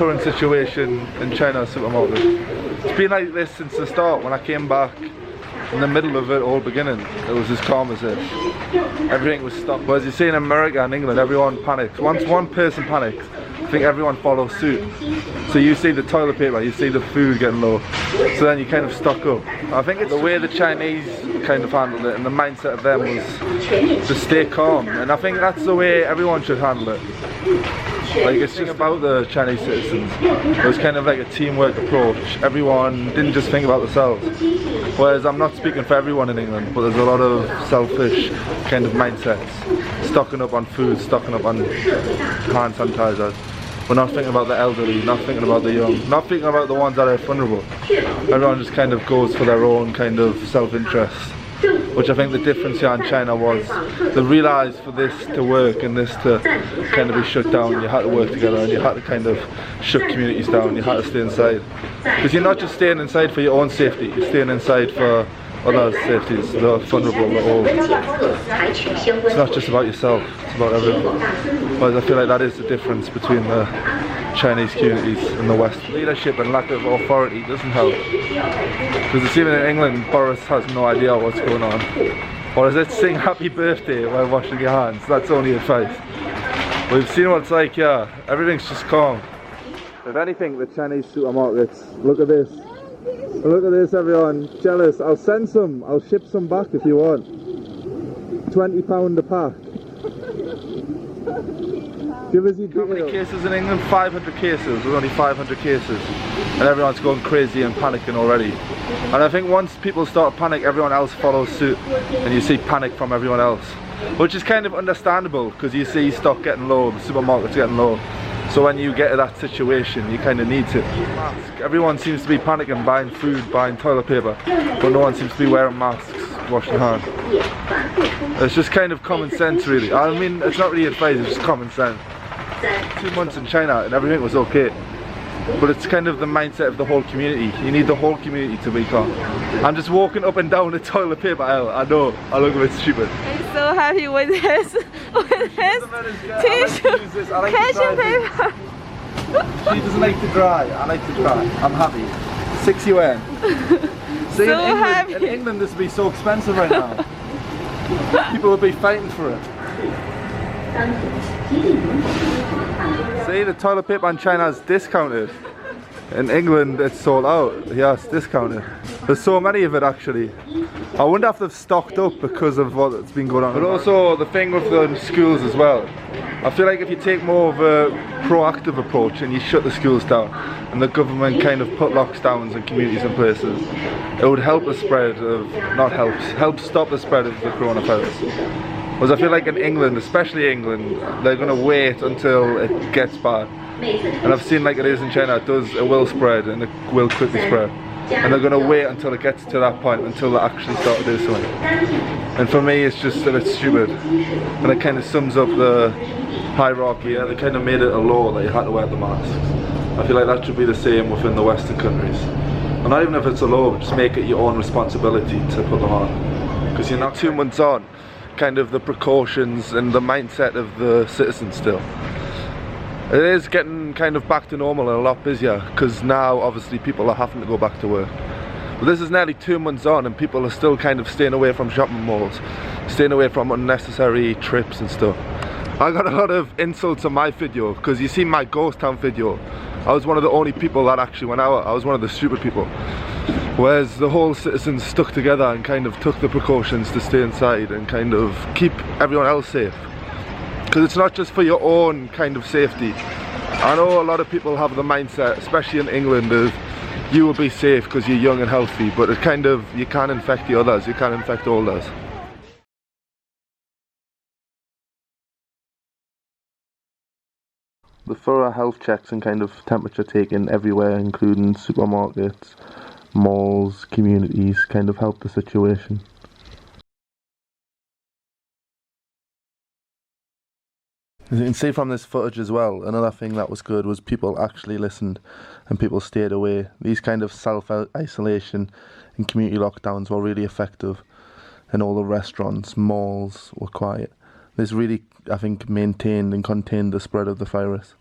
Current situation in China supermarket. It's been like this since the start. When I came back, in the middle of it all beginning, it was as calm as this. Everything was stopped. Whereas you see in America and England, everyone panics. Once one person panics, I think everyone follows suit. So you see the toilet paper, you see the food getting low, so then you kind of stock up. I think it's the way the Chinese kind of handled it, and the mindset of them was to stay calm, and I think that's the way everyone should handle it. Like, it's just about the Chinese citizens. It was kind of like a teamwork approach. Everyone didn't just think about themselves. Whereas I'm not speaking for everyone in England, but there's a lot of selfish kind of mindsets. Stocking up on food, stocking up on hand sanitizers. We're not thinking about the elderly, not thinking about the young, not thinking about the ones that are vulnerable. Everyone just kind of goes for their own kind of self-interest. Which I think the difference here in China was, they realised for this to work and this to kind of be shut down, you had to work together and you had to kind of shut communities down, you had to stay inside. Because you're not just staying inside for your own safety, you're staying inside for others' safeties, the vulnerable, the old. It's not just about yourself, it's about everyone. Whereas I feel like that is the difference between the Chinese communities and the West. Leadership and lack of authority doesn't help. Because even in England, Boris has no idea what's going on. Or is it sing happy birthday while washing your hands? That's only advice. We've seen what it's like here. Everything's just calm. If anything, the Chinese supermarkets, look at this. Look at this, everyone. Jealous. I'll send some. I'll ship some back if you want. £20 a pack. Give us your how many cases in England? 500 cases. There's only 500 cases. And everyone's going crazy and panicking already. And I think once people start to panic, everyone else follows suit. And you see panic from everyone else. Which is kind of understandable, because you see stock getting low, the supermarkets getting low. So when you get to that situation, you kind of need to. Everyone seems to be panicking, buying food, buying toilet paper, but no one seems to be wearing masks, washing hands. It's just kind of common sense, really. I mean, it's not really advice, it's just common sense. 2 months in China and everything was okay. But it's kind of the mindset of the whole community. You need the whole community to be calm. I'm just walking up and down the toilet paper aisle. I know, I look a bit stupid. I'm so happy with this tissue, kitchen paper. She doesn't like to dry, I like to dry. I'm happy. 6 UN. See, so happy. In England this would be so expensive right now. People would be fighting for it. See, the toilet paper in China is discounted. In England it's sold out. Yeah, it's discounted. There's so many of it actually. I wonder if they've stocked up because of what's been going on. But also the thing with the schools as well. I feel like if you take more of a proactive approach and you shut the schools down and the government kind of put lockdowns in communities and places, it would help the spread of, not help stop the spread of the coronavirus. Because I feel like in England, especially England, they're going to wait until it gets bad. And I've seen like it is in China, it will spread and it will quickly spread. And they're going to wait until it gets to that point, until they actually start to do something. And for me it's just a bit stupid. And it kind of sums up the hierarchy. They kind of made it a law that you had to wear the masks. I feel like that should be the same within the Western countries. And not even if it's a law, just make it your own responsibility to put them on. Because you're not 2 months on, kind of the precautions and the mindset of the citizens still. It is getting kind of back to normal and a lot busier, because now obviously people are having to go back to work. But this is nearly 2 months on and people are still kind of staying away from shopping malls, staying away from unnecessary trips and stuff. I got a lot of insults on my video, because you see my ghost town video, I was one of the only people that actually went out. I was one of the stupid people. Whereas the whole citizens stuck together and kind of took the precautions to stay inside and kind of keep everyone else safe. Because it's not just for your own kind of safety. I know a lot of people have the mindset, especially in England, of you will be safe because you're young and healthy, but it kind of, you can't infect the others, you can't infect all others. The thorough health checks and kind of temperature taking everywhere, including supermarkets, malls, communities, kind of help the situation. As you can see from this footage as well, another thing that was good was people actually listened and people stayed away. These kind of self-isolation and community lockdowns were really effective, and all the restaurants, malls were quiet. This really, I think, maintained and contained the spread of the virus.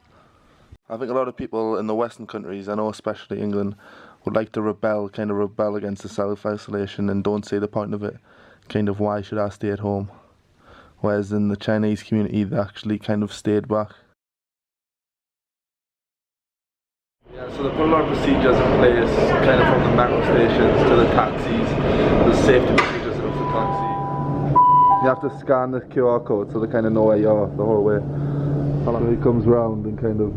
I think a lot of people in the Western countries, I know especially England, would like to rebel against the self-isolation and don't see the point of it. Kind of, why should I stay at home? Whereas in the Chinese community, they actually kind of stayed back. Yeah, so they put a lot of procedures in place, kind of from the metro stations to the taxis, the safety procedures of the taxi. You have to scan the QR code so they kind of know where you are the whole way. So he comes round and kind of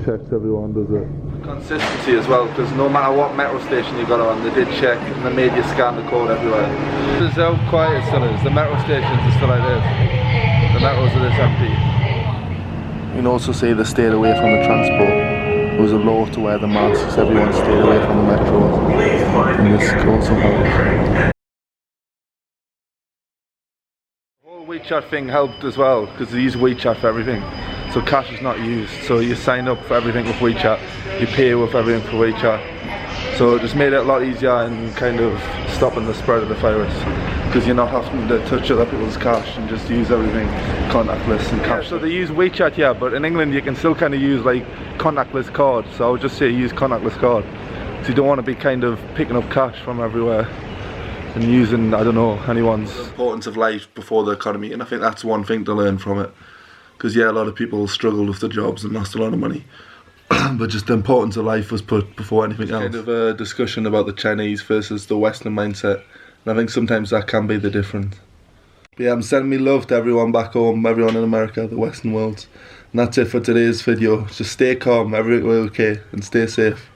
checks everyone, does it? Consistency as well, because no matter what metro station you got on, they did check and they made you scan the code everywhere. This is how quiet it still is. The metro stations are still like this. The metros are this empty. You can also see they stayed away from the transport. There was a law to wear the masks, everyone stayed away from the metros. And this also helped. The whole WeChat thing helped as well, because they use WeChat for everything. So cash is not used, so you sign up for everything with WeChat, you pay with everything for WeChat. So it just made it a lot easier in kind of stopping the spread of the virus, because you're not having to touch other people's cash and just use everything contactless and cash. So they use WeChat, yeah, but in England you can still kind of use like contactless cards, so I would just say use contactless card. So you don't want to be kind of picking up cash from everywhere and using, I don't know, anyone's. The importance of life before the economy, and I think that's one thing to learn from it. Because yeah, a lot of people struggled with their jobs and lost a lot of money. But just the importance of life was put before anything else. Kind of a discussion about the Chinese versus the Western mindset. And I think sometimes that can be the difference. But yeah, I'm sending me love to everyone back home, everyone in America, the Western world. And that's it for today's video. Just stay calm, everything will be okay, and stay safe.